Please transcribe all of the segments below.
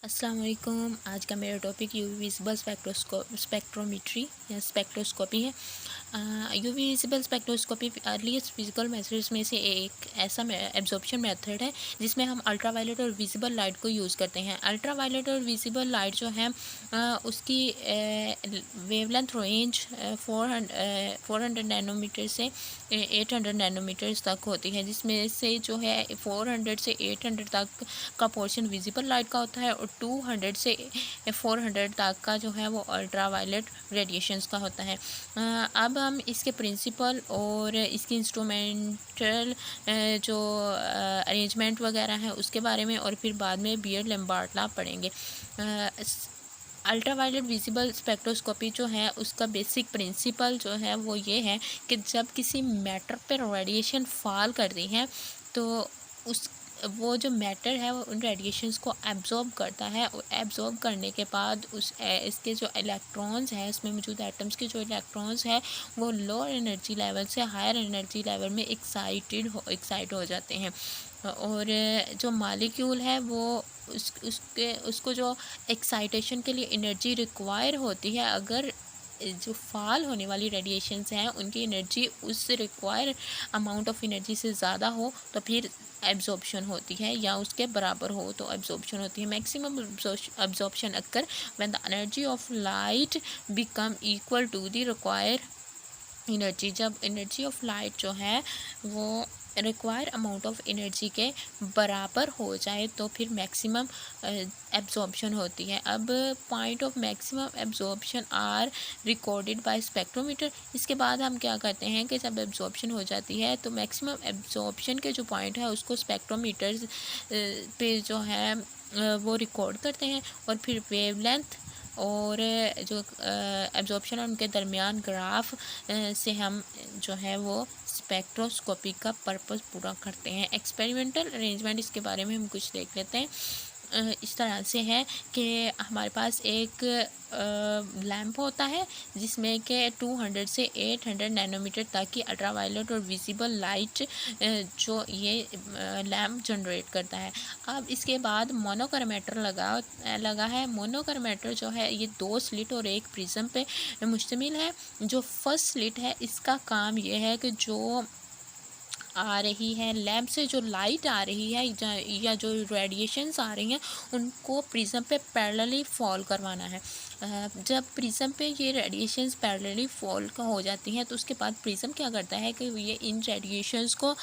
अस्सलाम वालेकुम। आज का मेरा टॉपिक यूवी विजिबल स्पेक्ट्रोमेट्री या स्पेक्ट्रोस्कोपी है। UV visible spectroscopy earliest physical methods में से एक ऐसा एब्जॉर्प्शन मेथड है जिसमें हम अल्ट्रावायलेट और विजिबल लाइट को यूज़ करते हैं। अल्ट्रावायलेट और विजिबल लाइट जो है उसकी वेवलेंथ रेंज 400 नैनोमीटर से 800 नैनोमीटर्स तक होती है, जिसमें से जो है 400 से 800 तक का पोर्शन विजिबल लाइट का होता है और 200 से 400 तक का जो है वो अल्ट्रावायलेट रेडिएशंस का होता है। अब हम इसके प्रिंसिपल और इसकी इंस्ट्रूमेंटल जो अरेंजमेंट वगैरह है उसके बारे में और फिर बाद में बियर्ड लैम्बार्ट लॉ पढ़ेंगे। अल्ट्रावायलेट विजिबल स्पेक्ट्रोस्कोपी जो है उसका बेसिक प्रिंसिपल जो है वो ये है कि जब किसी मैटर पर रेडिएशन फॉल करती है तो उस वो जो मैटर है वो उन रेडिएशंस को एब्जॉर्ब करता है और एब्जॉर्ब करने के बाद इसके जो इलेक्ट्रॉन्स हैं, उसमें मौजूद एटम्स के जो इलेक्ट्रॉन्स हैं वो लोअर एनर्जी लेवल से हायर एनर्जी लेवल में एक्साइट हो जाते हैं और जो मॉलिक्यूल है वो उसको जो एक्साइटेशन के लिए एनर्जी रिक्वायर होती है, अगर जो फॉल होने वाली रेडिएशंस हैं उनकी एनर्जी उस रिक्वायर अमाउंट ऑफ एनर्जी से ज़्यादा हो तो फिर एब्जॉर्प्शन होती है, या उसके बराबर हो तो एब्जॉर्प्शन होती है। Maximum absorption occur when the energy of light become equal to the require energy. जब एनर्जी ऑफ लाइट जो है वो रिक्वायर अमाउंट ऑफ एनर्जी के बराबर हो जाए तो फिर मैक्सिमम एब्जॉर्प्शन होती है। अब point of maximum absorption are recorded by spectrometer. इसके बाद हम क्या करते हैं कि जब एब्जॉर्प्शन हो जाती है तो मैक्सिमम एब्जॉर्प्शन के जो पॉइंट है उसको स्पेक्ट्रोमीटर्स पे जो है वो रिकॉर्ड करते हैं और फिर वेवलेंथ और जो एब्जॉर्प्शन और उनके दरमियान ग्राफ से हम जो है वो स्पेक्ट्रोस्कोपी का पर्पस पूरा करते हैं। एक्सपेरिमेंटल अरेंजमेंट इसके बारे में हम कुछ देख लेते हैं। इस तरह से है कि हमारे पास एक लैंप होता है जिसमें कि 200 से 800 नैनोमीटर तक की अल्ट्रावायलेट और विजिबल लाइट जो ये लैंप जनरेट करता है। अब इसके बाद मोनोकर्मेटर लगा है। मोनोकर्मेटर जो है ये 2 स्लिट और एक प्रिज्म पे मुश्तमिल है। जो फर्स्ट स्लिट है इसका काम ये है कि जो आ रही है लैंप से जो लाइट आ रही है या जो रेडिएशंस आ रही हैं उनको प्रिज्म पे पैरेलली फॉल करवाना है। जब प्रिज्म पे ये रेडिएशंस पैरेलली फॉल हो जाती हैं तो उसके बाद प्रिज्म क्या करता है कि ये इन रेडिएशंस को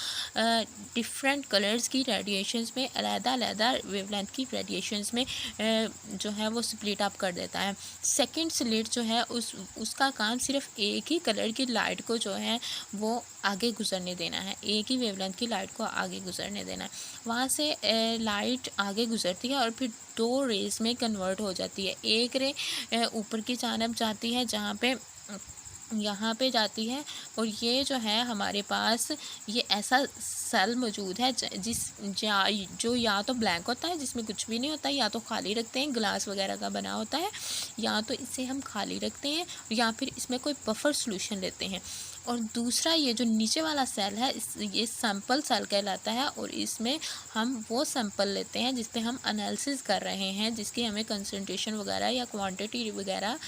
डिफरेंट कलर्स की रेडिएशंस में अलग-अलग वेवलेंथ की रेडिएशंस में जो है वो स्प्लिट अप कर देता है। सेकंड स्लिट जो है उसका काम सिर्फ एक ही कलर की लाइट को जो है वो आगे गुजरने देना है, एक ही वेवलेंथ की लाइट को आगे गुजरने देना है। वहाँ से लाइट आगे गुजरती है और फिर 2 रेज में कन्वर्ट हो जाती है। एक रे ऊपर की जानब जाती है जहाँ पे यहाँ पे जाती है और ये जो है हमारे पास ये ऐसा सेल मौजूद है जो या तो ब्लैंक होता है जिसमें कुछ भी नहीं होता है, या तो खाली रखते हैं, ग्लास वगैरह का बना होता है, या तो इसे हम खाली रखते हैं या फिर इसमें कोई बफर सॉल्यूशन लेते हैं। और दूसरा ये जो नीचे वाला सेल है ये सैंपल सेल कहलाता है और इसमें हम वो सैंपल लेते हैं जिस पे हम एनालिसिस कर रहे हैं, जिसकी हमें कंसंट्रेशन वगैरह या क्वांटिटी वगैरह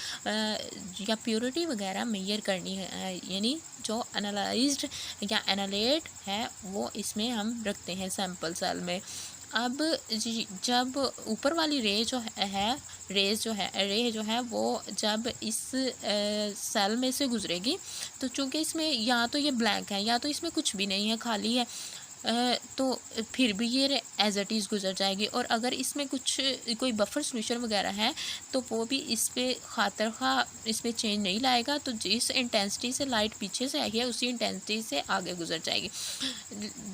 या प्योरिटी वगैरह मेजर करनी है। यानी जो एनालाइज्ड या एनालेट है वो इसमें हम रखते हैं सैंपल सेल में। अब जब ऊपर वाली रे जो है वो जब इस सेल में से गुजरेगी तो चूँकि इसमें या तो ये ब्लैंक है या तो इसमें कुछ भी नहीं है, खाली है, तो फिर भी ये एज इट इज़ गुजर जाएगी। और अगर इसमें कोई बफर सॉल्यूशन वगैरह है तो वो भी इस पे खातिर खा इसमें चेंज नहीं लाएगा, तो जिस इंटेंसिटी से लाइट पीछे से आई है उसी इंटेंसिटी से आगे गुजर जाएगी।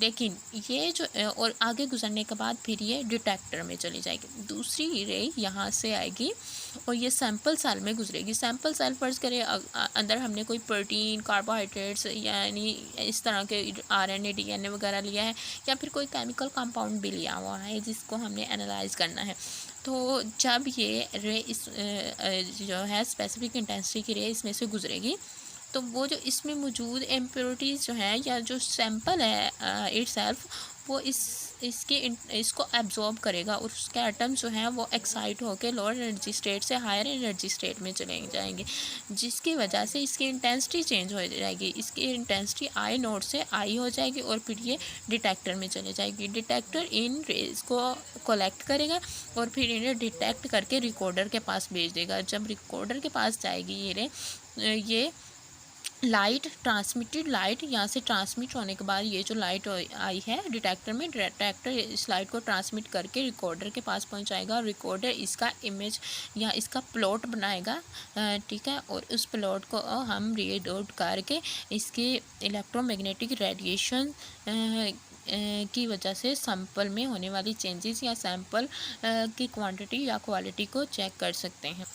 लेकिन ये जो और आगे गुजरने के बाद फिर ये डिटेक्टर में चली जाएगी। दूसरी रे यहाँ से आएगी और ये सैंपल सेल में गुजरेगी। सैंपल सेल फर्ज करें अंदर हमने कोई प्रोटीन, कार्बोहाइड्रेट्स यानी इस तरह के RNA DNA वगैरह लिया है या फिर कोई केमिकल कंपाउंड भी लिया हुआ है जिसको हमने एनालाइज करना है। तो जब ये रे इस जो है स्पेसिफिक इंटेंसिटी की रे इसमें से गुजरेगी तो वो जो इसमें मौजूद इम्प्योरिटीज़ जो हैं या जो सैंपल है इटसेल्फ वो इस इसको एब्जॉर्ब करेगा और उसके एटम जो हैं वो एक्साइट होकर लोअर एनर्जी स्टेट से हायर एनर्जी स्टेट में चले जाएंगे, जिसकी वजह से इसकी इंटेंसिटी चेंज हो जाएगी। इसकी इंटेंसिटी आई नोड से आई हो जाएगी और फिर ये डिटेक्टर में चले जाएगी। डिटेक्टर इन रेज को कलेक्ट करेगा और फिर इन्हें डिटेक्ट करके रिकॉर्डर के पास भेज देगा। जब रिकॉर्डर के पास जाएगी ये लाइट, ट्रांसमिटेड लाइट यहाँ से ट्रांसमिट होने के बाद ये जो लाइट आई है डिटेक्टर में, डिटेक्टर इस लाइट को ट्रांसमिट करके रिकॉर्डर के पास पहुँचाएगा और रिकॉर्डर इसका इमेज या इसका प्लॉट बनाएगा, ठीक है। और उस प्लॉट को हम रीड आउट करके इसकी इलेक्ट्रोमैग्नेटिक रेडिएशन की वजह से सैंपल में होने वाली चेंजेस या सैंपल की क्वांटिटी या क्वालिटी को चेक कर सकते हैं।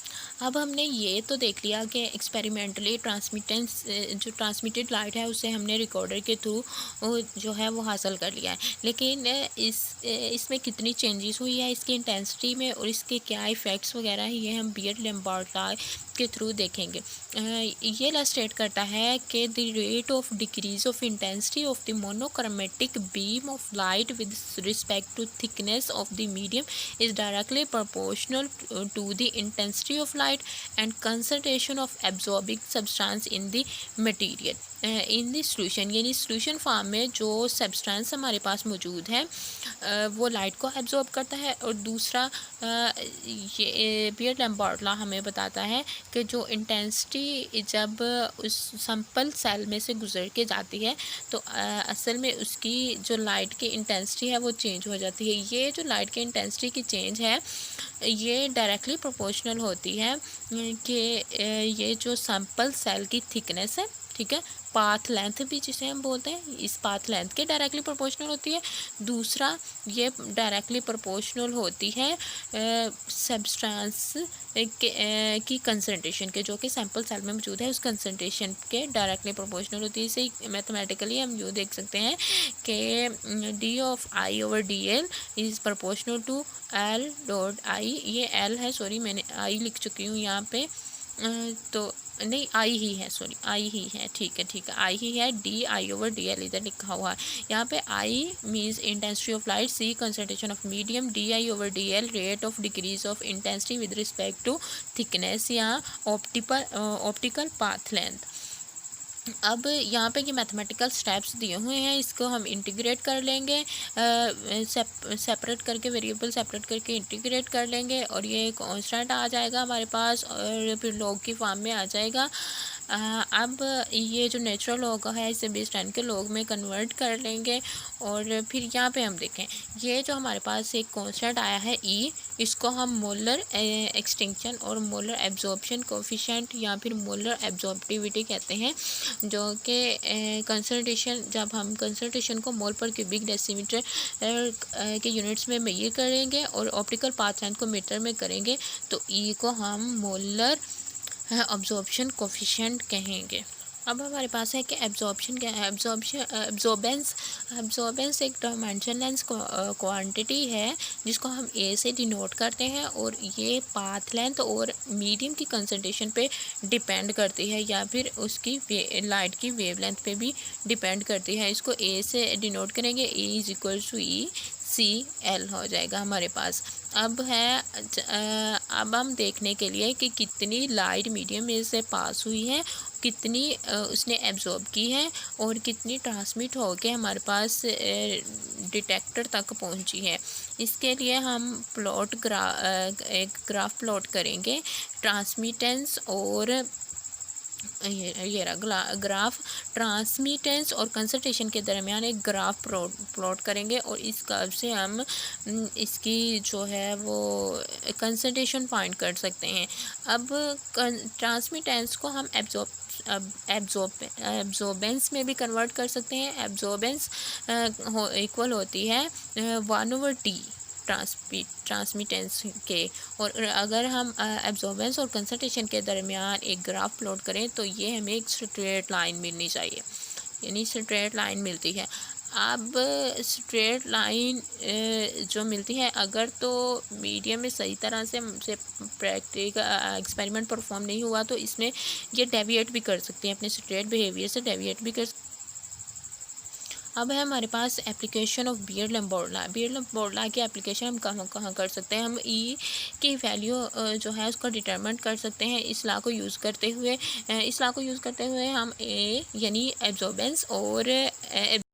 अब हमने ये तो देख लिया कि एक्सपेरिमेंटली ट्रांसमिटेंस जो ट्रांसमिटेड लाइट है उसे हमने रिकॉर्डर के थ्रू जो है वो हासिल कर लिया है, लेकिन इसमें कितनी चेंजेस हुई है इसकी इंटेंसिटी में और इसके क्या इफ़ेक्ट्स वगैरह है ये हम बीयरड-लैम्बर्ट लॉ के थ्रू देखेंगे। ये इलस्ट्रेट करता है कि the rate of decrease of intensity of the monochromatic beam of light with respect to thickness of the medium is directly proportional to the intensity of light and concentration of absorbing substance in the material in the solution, यानी solution form में जो substance हमारे पास मौजूद है वो light को absorb करता है। और दूसरा ये बीयरड-लैम्बर्ट लॉ हमें बताता है कि जो इंटेंसिटी जब उस सैंपल सेल में से गुजर के जाती है तो असल में उसकी जो लाइट की इंटेंसिटी है वो चेंज हो जाती है। ये जो लाइट की इंटेंसिटी की चेंज है ये डायरेक्टली प्रोपोर्शनल होती है कि ये जो सैंपल सेल की थिकनेस है, ठीक है, पाथ लेंथ भी जिसे हम बोलते हैं, इस पाथ लेंथ के डायरेक्टली प्रोपोर्शनल होती है। दूसरा ये डायरेक्टली प्रोपोर्शनल होती है सब्सटेंस की कंसंट्रेशन के, जो कि सैंपल सेल में मौजूद है उस कंसंट्रेशन के डायरेक्टली प्रोपोर्शनल होती है। इसे मैथमेटिकली हम यूँ देख सकते हैं कि D of I over D L is proportional to L dot I, ये एल है, सॉरी मैंने आई लिख चुकी हूँ यहाँ पे, तो नहीं आई ही है, सॉरी आई ही है, ठीक है आई ही है, D I over D L इधर लिखा हुआ है। यहाँ पे I means intensity of light, C concentration of medium, D I over D L rate of decrease of intensity with respect to thickness या ऑप्टिकल पाथ लेंथ। अब यहाँ पे ये मैथमेटिकल स्टेप्स दिए हुए हैं, इसको हम इंटीग्रेट कर लेंगे, सेपरेट करके वेरिएबल सेपरेट करके इंटीग्रेट कर लेंगे और ये कांस्टेंट आ जाएगा हमारे पास और फिर लॉग की फॉर्म में आ जाएगा। अब ये जो नेचुरल लॉग है इसे बेस 10 के लॉग में कन्वर्ट कर लेंगे और फिर यहाँ पे हम देखें ये जो हमारे पास एक कांस्टेंट आया है ई, इसको हम मोलर एक्सटिंक्शन और मोलर एब्जॉर्प्शन कोफिशिएंट या फिर मोलर एब्जॉर्प्टिविटी कहते हैं, जो कि कंसंट्रेशन, जब हम कंसंट्रेशन को मोल पर क्यूबिक डेसीमीटर के यूनिट्स में मेजर करेंगे और ऑप्टिकल पाथ लेंथ को मीटर में करेंगे तो ई को हम मोलर एब्जॉर्प्शन कोफिशिएंट कहेंगे। अब हमारे पास है कि एब्जॉर्प्शन क्या है। एब्जॉर्बेंस एक डायमेंशनलेस क्वांटिटी है जिसको हम ए से डिनोट करते हैं और ये पाथ लेंथ और मीडियम की कंसंट्रेशन पे डिपेंड करती है या फिर उसकी लाइट की वेवलेंथ पे भी डिपेंड करती है। इसको ए से डिनोट करेंगे, A is equal to E C L हो जाएगा हमारे पास। अब हम देखने के लिए कि कितनी लाइट मीडियम में से पास हुई है, कितनी उसने एब्जॉर्ब की है और कितनी ट्रांसमिट होके हमारे पास डिटेक्टर तक पहुंची है। इसके लिए हम एक ग्राफ प्लॉट करेंगे, ट्रांसमिटेंस और ये रहा ग्राफ, ट्रांसमिटेंस और कंसंट्रेशन के दरमियान एक ग्राफ प्लॉट करेंगे और इस कर्व से हम इसकी जो है वो कंसंट्रेशन फाइंड कर सकते हैं। अब ट्रांसमिटेंस को हम एब्जॉर्बेंस में भी कन्वर्ट कर सकते हैं। एब्जॉर्बेंस इक्वल होती है 1/t ट्रांसमिटेंस के, और अगर हम एब्जॉर्बेंस और कंसंट्रेशन के दरमियान एक ग्राफ प्लॉट करें तो ये हमें एक स्ट्रेट लाइन मिलनी चाहिए, यानी स्ट्रेट लाइन मिलती है। अब स्ट्रेट लाइन जो मिलती है अगर तो मीडियम में सही तरह से प्रैक्टिकल एक्सपेरिमेंट परफॉर्म नहीं हुआ तो इसमें ये डेविएट भी कर सकती है, अपने स्ट्रेट बिहेवियर से डेविएट भी कर। अब है हमारे पास एप्लीकेशन ऑफ बियरलैम्बर्ट लॉ। बियरलैम्बर्ट लॉ की एप्लीकेशन हम कहाँ कहाँ कर सकते हैं। हम ई की वैल्यू जो है उसको डिटरमिन कर सकते हैं इस लॉ को यूज़ करते हुए। हम ए यानी एब्जॉर्बेंस और